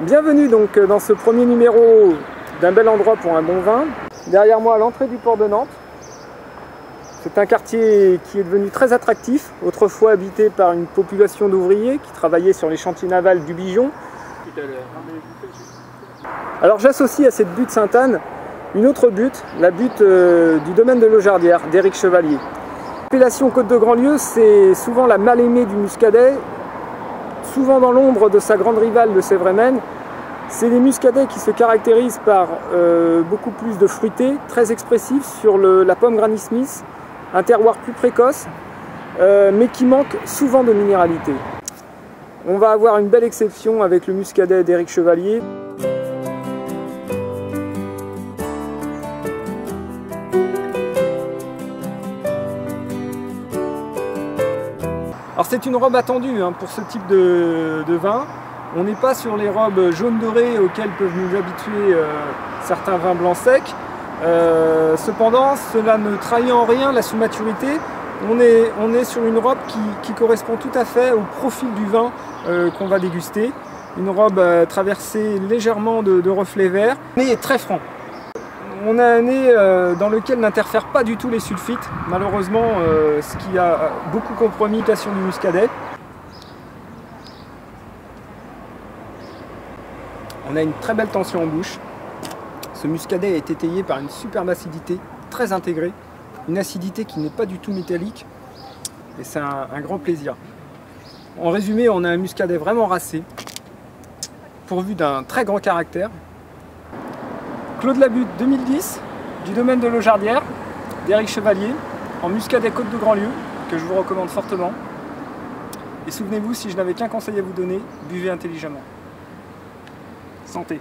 Bienvenue donc dans ce premier numéro d'un bel endroit pour un bon vin. Derrière moi, à l'entrée du port de Nantes. C'est un quartier qui est devenu très attractif, autrefois habité par une population d'ouvriers qui travaillaient sur les chantiers navals du Bijon. Alors j'associe à cette butte Sainte-Anne une autre butte, la butte du domaine de Laujardière, d'Éric Chevalier. L'appellation Côte de Grandlieu, c'est souvent la mal-aimée du muscadet, souvent dans l'ombre de sa grande rivale de Sévres-Maine. C'est des muscadets qui se caractérisent par beaucoup plus de fruité, très expressif sur la pomme Granny Smith, un terroir plus précoce, mais qui manque souvent de minéralité. On va avoir une belle exception avec le muscadet d'Éric Chevalier. Alors c'est une robe attendue pour ce type de vin. On n'est pas sur les robes jaune doré auxquelles peuvent nous habituer certains vins blancs secs. Cependant, cela ne trahit en rien la sous-maturité. On est sur une robe qui correspond tout à fait au profil du vin qu'on va déguster. Une robe traversée légèrement de reflets verts, mais très franc. On a un nez dans lequel n'interfèrent pas du tout les sulfites, malheureusement, ce qui a beaucoup compromis l'imitation du muscadet. On a une très belle tension en bouche. Ce muscadet est étayé par une superbe acidité, très intégrée, une acidité qui n'est pas du tout métallique, et c'est un grand plaisir. En résumé, on a un muscadet vraiment racé, pourvu d'un très grand caractère. Clos de la Butte 2010, du domaine de Laujardière, d'Éric Chevalier, en muscadet Côte de Grandlieu, que je vous recommande fortement. Et souvenez-vous, si je n'avais qu'un conseil à vous donner, buvez intelligemment. Santé!